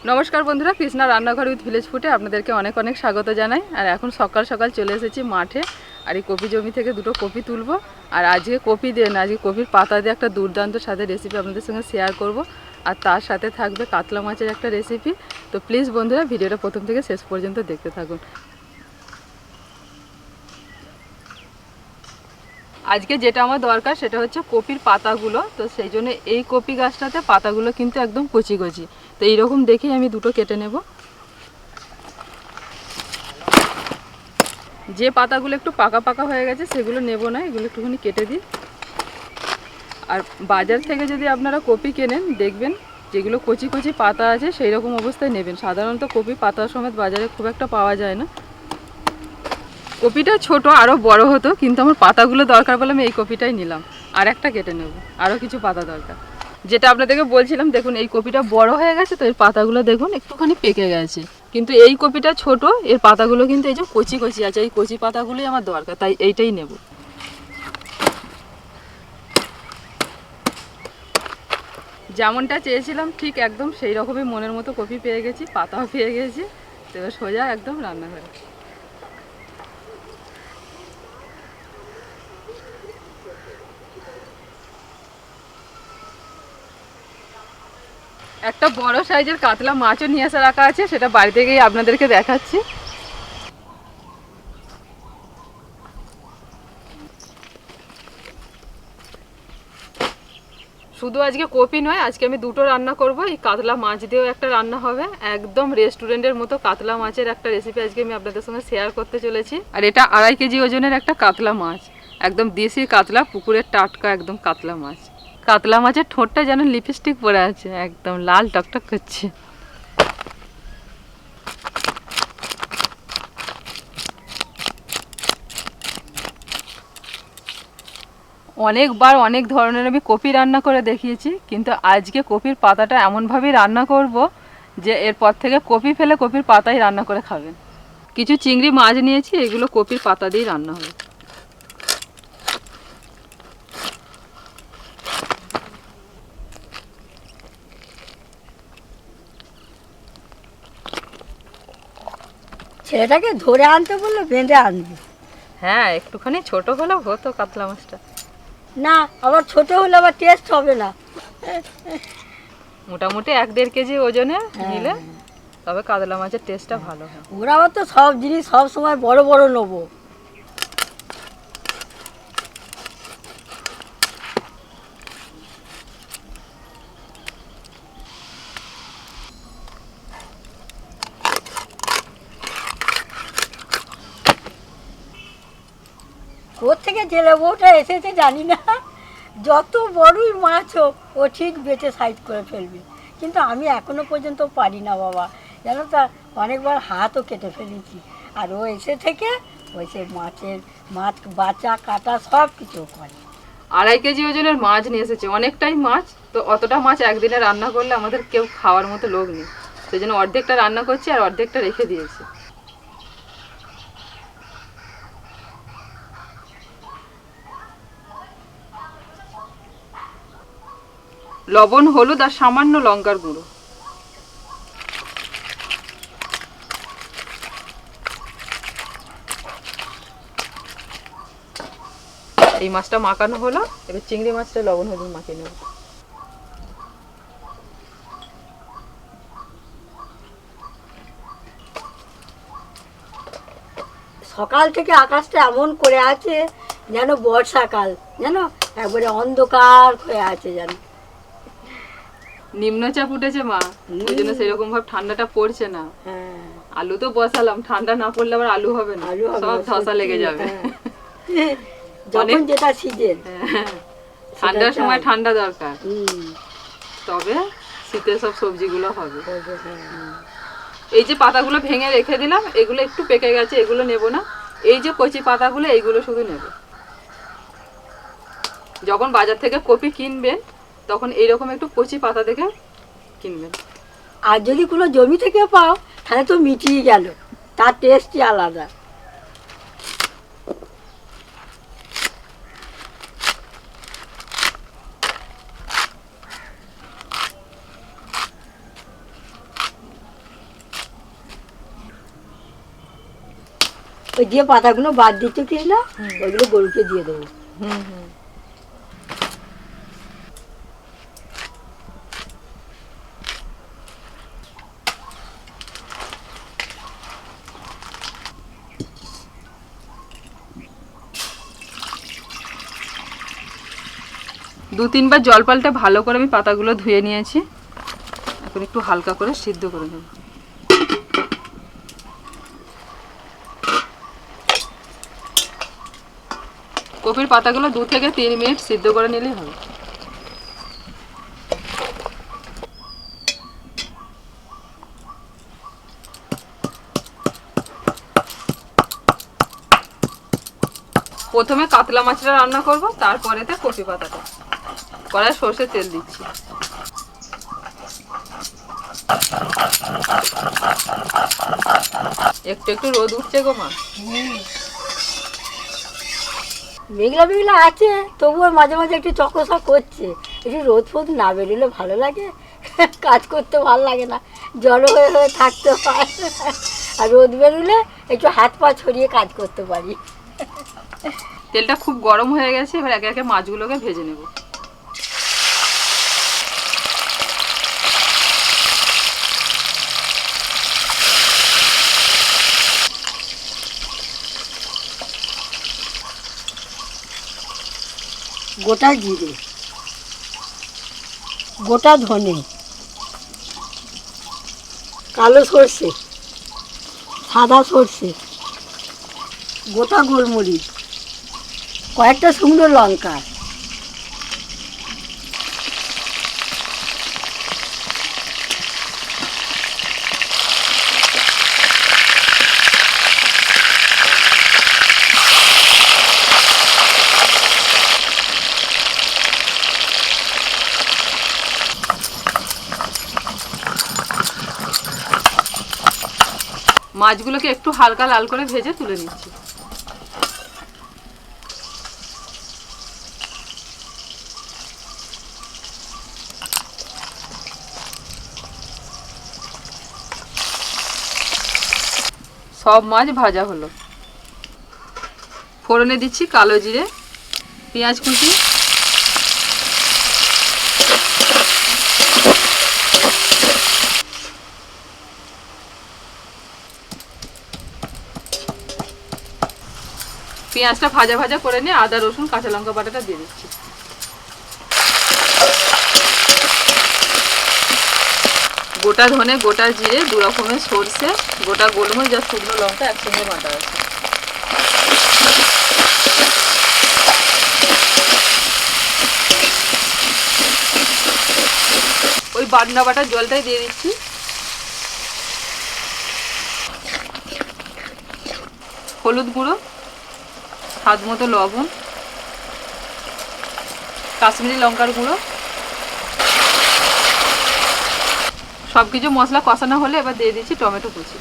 নমস্কার বন্ধুরা, কৃষ্ণা রান্নাঘর উইথ ভিলেজ ফুডে আপনাদেরকে অনেক অনেক স্বাগত জানাই। আর এখন সকাল সকাল চলে এসেছি মাঠে। আর এই কপি জমি থেকে দুটো কপি তুলবো। আর আজকে কপি দিয়ে না, আজকে কপির পাতা দিয়ে একটা দুর্দান্ত স্বাদের রেসিপি আপনাদের সঙ্গে শেয়ার করব। আর তার সাথে থাকবে কাতলা মাছের একটা রেসিপি। তো প্লিজ বন্ধুরা, ভিডিওটা প্রথম থেকে শেষ পর্যন্ত দেখতে থাকুন। আজকে যেটা আমার দরকার সেটা হচ্ছে কপির পাতাগুলো। তো সেই জন্য এই কপি গাছটাতে পাতাগুলো কিন্তু একদম কচি কচি। তো এইরকম দেখেই আমি দুটো কেটে নেব। যে পাতাগুলো একটু পাকা পাকা হয়ে গেছে সেগুলো নেব না, এগুলো একটুখানি কেটে দিই। আর বাজার থেকে যদি আপনারা কপি কেনেন, দেখবেন যেগুলো কচি কচি পাতা আছে সেই রকম অবস্থায় নেবেন। সাধারণত কপি পাতা সমেত বাজারে খুব একটা পাওয়া যায় না। কপিটা ছোট, আরও বড় হতো, কিন্তু আমার পাতাগুলো দরকার বলে আমি এই কপিটাই নিলাম। আর একটা কেটে নেব, আরও কিছু পাতা দরকার। যেটা আপনাদেরকে বলছিলাম, দেখুন এই কপিটা বড় হয়ে গেছে, তো এর পাতাগুলো দেখুন একটুখানি পেকে গেছে। কিন্তু এই কপিটা ছোট, এর পাতাগুলো কিন্তু এই যে কচি কচি আছে, এই কচি পাতাগুলোই আমার দরকার, তাই এইটাই নেব। যেমনটা চেয়েছিলাম ঠিক একদম সেই রকমই মনের মতো কপি পেয়ে গেছি, পাতাও পেয়ে গেছি। তো এবার সোজা একদম রান্নাঘরে। একটা বড় সাইজের কাতলা মাছও নিয়ে আসা রাখা আছে, সেটা বাড়িতে গিয়ে আপনাদেরকে দেখাচ্ছি। শুধু আজকে কপি নয়, আজকে আমি দুটো রান্না করব। এই কাতলা মাছ দিয়েও একটা রান্না হবে, একদম রেস্টুরেন্টের মতো কাতলা মাছের একটা রেসিপি আজকে আমি আপনাদের সঙ্গে শেয়ার করতে চলেছি। আর এটা 2.5 কেজি ওজনের একটা কাতলা মাছ, একদম দেশি কাতলা, পুকুরের টাটকা একদম কাতলা মাছ। কাতলা মাছের ঠোঁটটা যেন লিপস্টিক পরে আছে, একদম লাল টকটক করছে। অনেকবার অনেক ধরনের আমি কপি রান্না করে দেখিয়েছি, কিন্তু আজকে কপির পাতাটা এমনভাবেই রান্না করব যে এরপর থেকে কপি ফেলে কপির পাতাই রান্না করে খাবেন। কিছু চিংড়ি মাছ নিয়েছি, এগুলো কপির পাতা দিয়েই রান্না হবে। ছেলেটাকে ধরে আনতে বললো, বেঁধে আনবে। হ্যাঁ, একটুখানি ছোট হলেও হতো কাতলা মাছটা। না, আবার ছোট হলে আবার টেস্ট হবে না। মোটামুটি 1-1.5 কেজি ওজনে নিলে তবে কাতলা মাছের টেস্টটা ভালো হয়। ওরা আবার তো সব জিনিস সব সময় বড় বড় নেবো। কোথ থেকে জেলে বউটা এসেছে জানি না, যত বড়ই মাছ হোক ও ঠিক বেটে সাইড করে ফেলবে। কিন্তু আমি এখনো পর্যন্ত পারি না বাবা, জানো তা, অনেকবার হাতও কেটে ফেলেছি। আর ও এসে থেকে ওই সে মাছ বাঁচা কাটা সব কিছু করে। 2.5 কেজি ওজনের মাছ নিয়ে এসেছে, অনেকটাই মাছ। তো অতটা মাছ একদিনে রান্না করলে আমাদের কেউ খাওয়ার মতো লোক নেই, সেই জন্য অর্ধেকটা রান্না করছি আর অর্ধেকটা রেখে দিয়েছি। লবণ, হলুদ আর সামান্য লঙ্কার গুঁড়ো। এই মাছটা মাখানো হলো, এবার চিংড়ি মাছটা লবণ হলুদ মাখিয়ে নেব। সকাল থেকে আকাশটা এমন করে আছে যেন বর্ষাকাল, যেন একবারে অন্ধকার হয়ে আছে যেন। নিম্নচাপ উঠেছে মা, ওই জন্য সেরকম ভাবে ঠান্ডাটা পড়ছে না। হ্যাঁ, আলু তো বসালাম, ঠান্ডা না পড়লে আবার আলু হবে না, সব ধসা লেগে যাবে। যখন যেটা সিজন, ঠান্ডার সময় ঠান্ডা দরকার, তবে শীতের সব সবজিগুলো হবে। এই যে পাতাগুলো ভেঙে রেখে দিলাম, এগুলো একটু পেকে গেছে, এগুলো নেব না। এই যে কচি পাতাগুলো, এইগুলো শুধু নেব। যখন বাজার থেকে কপি কিনবেন তখন এইরকম একটু কচি পাতা দেখে কিনবেন। আর যদি কোনো জমি থেকে পাও তাহলে তো মিটিয়ে গেল, তার টেস্টই আলাদা। ওই যে পাতাগুলো বাদ দিচ্ছ কি না, ওইগুলো গরুকে দিয়ে দেবো। হুম হুম। দু তিনবার জল পাল্টে ভালো করে আমি পাতাগুলো ধুয়ে নিয়েছি। এখন একটু হালকা করে সিদ্ধ করে নেব। কপির পাতাগুলো 2 থেকে 3 মিনিট সিদ্ধ করে নিলেই হবে। প্রথমে কাতলা মাছটা রান্না করব, তারপরেতে কপি পাতাটা। কড়ায় সর্ষের তেল দিচ্ছি। একটু একটু রোদ উঠছে গো মা। মেঘলা মেঘলা আছে, তবুও মাঝে মাঝে একটু চকচক করছে। একটু রোদ ফোদ না বেরোলে ভালো লাগে, কাজ করতে ভালো লাগে না, জড়ো হয়ে হয়ে থাকতে হয়। আর রোদ বেরোলে একটু হাত পা ছড়িয়ে কাজ করতে পারি। তেলটা খুব গরম হয়ে গেছে, এবার একে একে মাছগুলোকে ভেজে নেব। গোটা জিরে, গোটা ধনে, কালো সর্ষে, সাদা সর্ষে, গোটা গোলমরিচ, কয়েকটা শুকনো লঙ্কা, মাছগুলোকে একটু হালকা লাল করে ভেজে তুলে নিচ্ছি। সব মাছ ভাজা হলো। ফোড়নে দিচ্ছি কালো জিরে, পেঁয়াজ কুচি, পেঁয়াজটা ভাজা ভাজা করে নিয়ে আদা রসুন কাঁচা লঙ্কা বাটাটা দিয়ে দিচ্ছি। গোটা ধনে, গোটা জিরে, 2 রকমের সর্ষে, গোটা গোলমরিচ আর শুকনো লঙ্কা একসঙ্গে বাটা আছে। ওই বাটনা বাটার জলটাই দিয়ে দিচ্ছি। হলুদ গুঁড়ো, স্বাদ মতো লবণ, কাশ্মীরি লঙ্কার গুঁড়ো। সব কিছু মশলা কষানো হলে এবার দিয়ে দিচ্ছি টমেটো কুচি।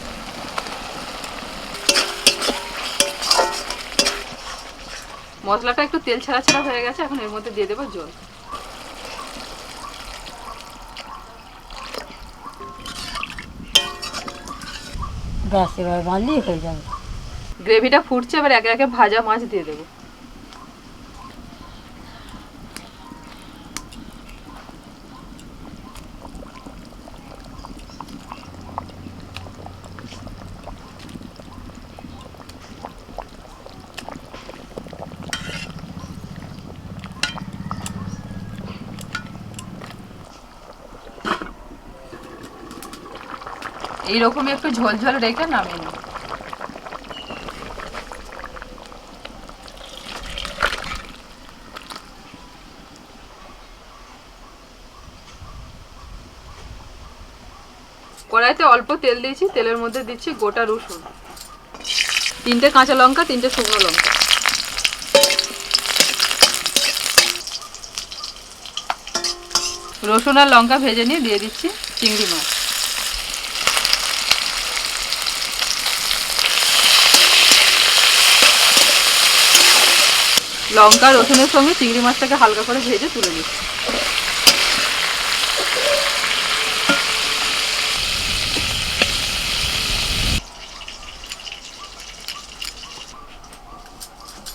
মশলাটা একটু তেল ছাড়া ছাড়া হয়ে গেছে, এখন এর মধ্যে দিয়ে দেবো জল। ব্যাস, এবার বানলেই হয়ে যাবে। গ্রেভিটা ফুটছে, এবার একে একে ভাজা মাছ দিয়ে দেবো। এইরকম একটু ঝোল ঝোল রেখে নামিয়ে নেব। কড়াইতে অল্প তেল দিয়েছি, তেলের মধ্যে দিচ্ছি গোটা রসুন, 3টে কাঁচা লঙ্কা, 3টে শুকনো লঙ্কা, রসুন আর লঙ্কা ভেজে নিয়ে দিয়ে দিচ্ছি চিংড়ি মাছ। লঙ্কা রসুনের সঙ্গে চিংড়ি মাছটাকে হালকা করে ভেজে তুলে দিচ্ছি।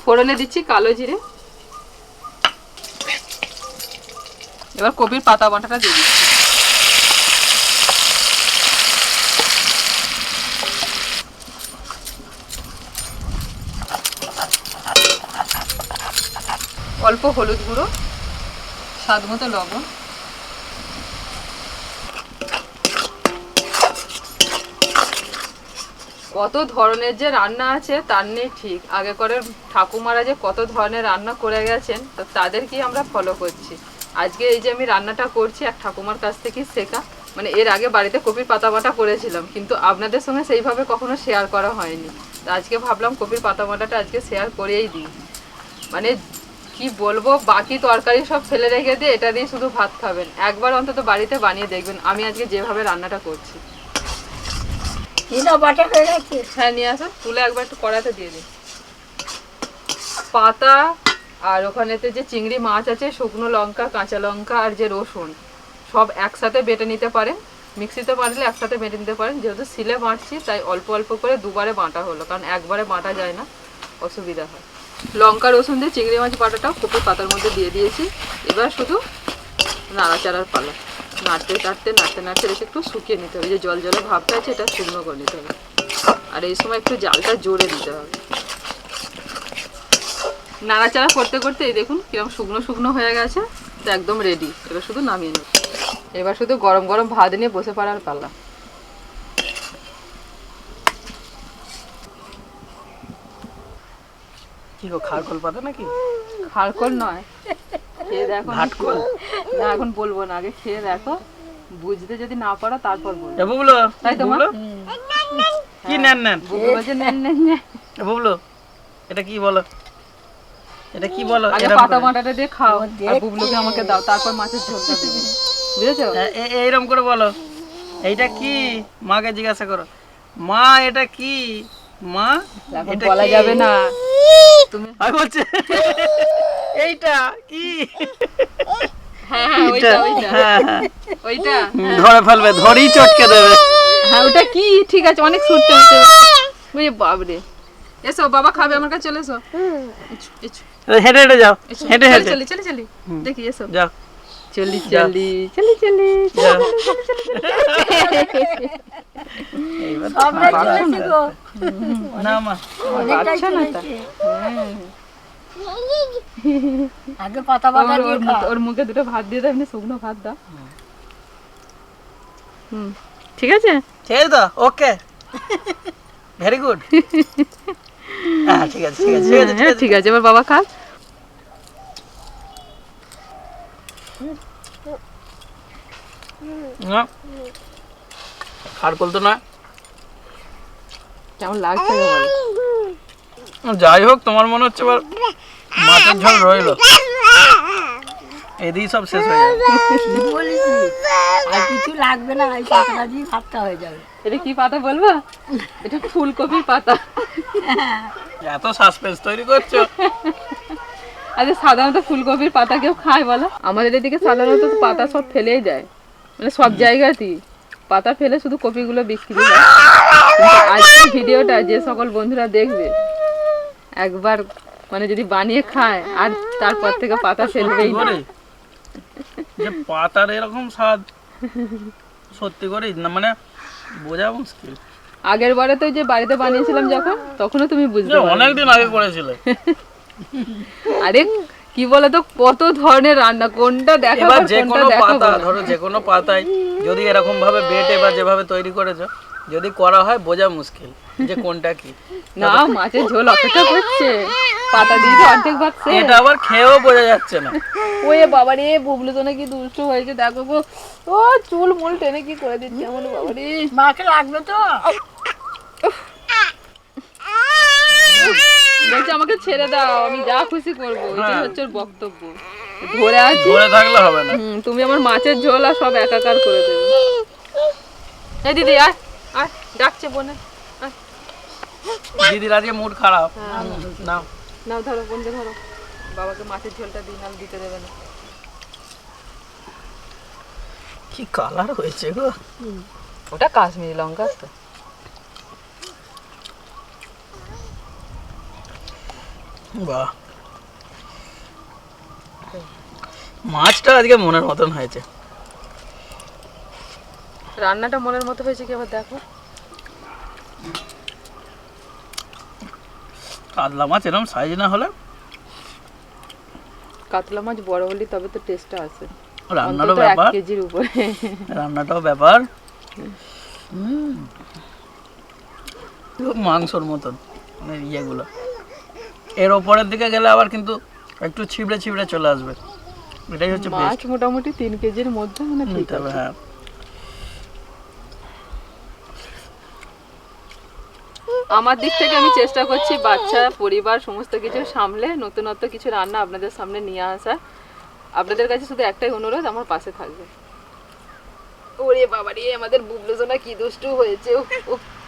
ফোড়নে দিচ্ছি কালো জিরে। এবার কপির পাতা বাটাটা দিয়ে দিচ্ছি। অল্প হলুদ গুঁড়ো, স্বাদ মতো লবণ। কত ধরনের যে রান্না আছে তার নেই ঠিক। আগেকারের ঠাকুমারা যে কত ধরনের রান্না করে গেছেন, তো তাদেরকেই আমরা ফলো করছি। আজকে এই যে আমি রান্নাটা করছি এক ঠাকুমার কাছ থেকেই শেখা। মানে এর আগে বাড়িতে কপির পাতা বাটা করেছিলাম, কিন্তু আপনাদের সঙ্গে সেইভাবে কখনো শেয়ার করা হয়নি। তো আজকে ভাবলাম কপির পাতা বাটাটা আজকে শেয়ার করেই দিই। মানে কি বলবো, বাকি তরকারি সব ফেলে রেখে দিয়ে এটা দিয়ে শুধু ভাত খাবেন। একবার অন্তত বাড়িতে বানিয়ে দেখবেন আমি আজকে যেভাবে রান্নাটা করছি। হ্যাঁ নিয়ে আসো, তুলে একবার একটু কড়াতে দিয়ে দিন। পাতা আর ওখানেতে যে চিংড়ি মাছ আছে, শুকনো লঙ্কা, কাঁচা লঙ্কা আর যে রসুন সব একসাথে বেটে নিতে পারেন। মিক্সিতে বাটলে একসাথে বেটে নিতে পারেন। যেহেতু সিলে বাটছি তাই অল্প অল্প করে দুবারে বাটা হলো, কারণ একবারে বাটা যায় না, অসুবিধা হয়। লঙ্কা রসুন দিয়ে চিংড়ি মাছ বাটাটাও কপির পাতার মধ্যে দিয়ে দিয়েছি। এবার শুধু নাড়াচাড়ার পালা। নাড়তে নাড়তে রেখে একটু শুকিয়ে নিতে হবে। যে জল জলে ভাবটা আছে এটা শুকনো করে নিতে হবে। আর এই সময় একটু জালটা জোরে দিতে হবে। নাড়াচাড়া করতে করতে এই দেখুন কিরকম শুকনো শুকনো হয়ে গেছে। তো একদম রেডি। এবার শুধু নামিয়ে নেব। এবার শুধু গরম গরম ভাত নিয়ে বসে পড়ার পালা। কি গো, খারকল পাতা নাকি? খারকল নয়, খেয়ে দেখো। ঘাটকল না এখন বলবো না, আগে খেয়ে দেখো। বুঝতে যদি না পারো তারপর বলবো। বুবলু, তাই তো মা? কি নেন নেন বুবলু বলছে নেন নেন নেন। বুবলু, এটা কি বলো? এটা কি বলো? আগে পাতা বাটাটা দিয়ে খাও, আর বুবলুকে আমাকে দাও, তারপর মাছের ঝোলটা দেবে। বুঝেছো? এইরকম করে বলো, এইটা কি? মাকে জিজ্ঞাসা করো, মা এটা কি? মা এখন এটা বলা কি? যাবে না। তুমি আমি বলছে এইটা কি? হ্যাঁ হ্যাঁ ওইটা ওইটা হ্যাঁ হ্যাঁ, ওইটা ধরে ফেলবে, ধরেই চটকে দেবে। হ্যাঁ ওটা কি? ঠিক আছে, অনেক ছুটতে হচ্ছে। বুঝে বাবরে। এসো বাবা খাবে, আমার কাছে চলে এসো। হেঁটে হেঁটে যাও, এসো। হেঁটে হেঁটে চলি চলি চলি দেখি, এসো। যাও। চলি চলি চলি চলি যাও। না মা, বাচ্চা না তা। আগে পাতা বাটা দিয়ে খা। ওর মুখে দুটো ভাত দিয়ে দাও, এমনি শুকনো ভাত দাও। ঠিক আছে, ঠিক আছে তো? ওকে, ভেরি গুড। হ্যাঁ ঠিক আছে, ঠিক আছে, ঠিক আছে, ঠিক আছে। ঠিক আছে। এবার বাবা খা। না, খারকল তো না। কেমন লাগছে বলো? যাই হোক, তোমার মনে হচ্ছে এবার মাছের ঝোল রইলো, এদিকে সব শেষ হয়ে যাবে। বলিস আর কিছু লাগবে না, এই পাতাটা দিয়ে ভাতটা হয়ে যাবে। এটা কি পাতা বলবো? এটা ফুলকপির পাতা। এত সাসপেন্স তৈরি করছো। আচ্ছা, সাধারণত ফুলকপির পাতা কেউ খায় বলো? আমাদের এদিকে সাধারণত পাতা সব ফেলেই দেয়, মানে সব জায়গাতেই পাতা ফেলে শুধু কপিগুলো বিক্রি হয়। কিন্তু আজকের ভিডিওটা যে সকল বন্ধুরা দেখবে, একবার মানে যদি বানিয়ে খায় আর তারপর থেকে পাতা ফেলবেই না। যে পাতার এরকম স্বাদ সত্যি করে না, মানে বোঝা মুশকিল। আগের বারে তো যে বাড়িতে বানিয়েছিলাম যখন, তখনও তুমি বুঝতে পারো। অনেকদিন আগে করেছিলে। আরে কি বলতো, কত ধরনের রান্না, কোনটা দেখা এবার যে কোনো পাতা ধরো, যে কোনো পাতায় যদি এরকম ভাবে বেটে বা যেভাবে তৈরি করেছো, যদি করা হয় বোঝা মুশকিল যে কোনটা কি। না, মাছের ঝোল অপেক্ষা করছে, পাতা দিয়ে তো অর্ধেক ভাত শেষ। এটা আবার খেয়েও বোঝা যাচ্ছে না। ওই বাবা রে, বুবলু তো নাকি দুষ্ট হয়েছে, দেখো গো, ও চুল মুল টেনে কি করে দিচ্ছে এমন। বাবা রে, মাকে লাগবে তো। বলছে আমাকে ছেড়ে দাও, আমি যা খুশি করবো। এটাই হচ্ছে ওর বক্তব্য। ধরে আছি, ধরে থাকলে হবে না। তুমি আমার মাছের ঝোল আর সব একাকার করে দেবে। এই দিদি আয় আয়, ডাকছে বোনে। দিদির আজকে মুড খারাপ। নাও নাও ধরো, বোনকে ধরো। বাবাকে মাছের ঝোলটা দিন, আর দিতে দেবে না। কি কালার হয়েছে গো। ওটা কাশ্মীরি লঙ্কা তো। বাহ, মাছটা আজকে মনের মতন হয়েছে। রান্নাটা মনের মতো হয়েছে কি আবার দেখো। কাতলা মাছ এরকম সাইজ না হলে কাতলা মাছ বড় হলে তবে তো টেস্টটা আসে। রান্নারও অন্তত 1 ব্যাপার, কেজির উপরে। রান্নাটাও ব্যাপার। খুব মাংসর মতন মানে ইয়েগুলো। এর ওপরের দিকে গেলে আবার কিন্তু একটু ছিবড়ে ছিবড়ে চলে আসবে, এটাই হচ্ছে মাছ বেস্ট। মোটামুটি 3 কেজির মধ্যে মানে ঠিক আছে। হ্যাঁ, আমার দিক থেকে আমি চেষ্টা করছি বাচ্চা পরিবার সমস্ত কিছু সামলে নতুনত্ব কিছু রান্না আপনাদের সামনে নিয়ে আসা। আপনাদের কাছে শুধু একটাই অনুরোধ, আমার পাশে থাকবে। ওরে বাবা রে, আমাদের বুবলু সোনা কি দুষ্টু হয়েছে। উফ, উফ।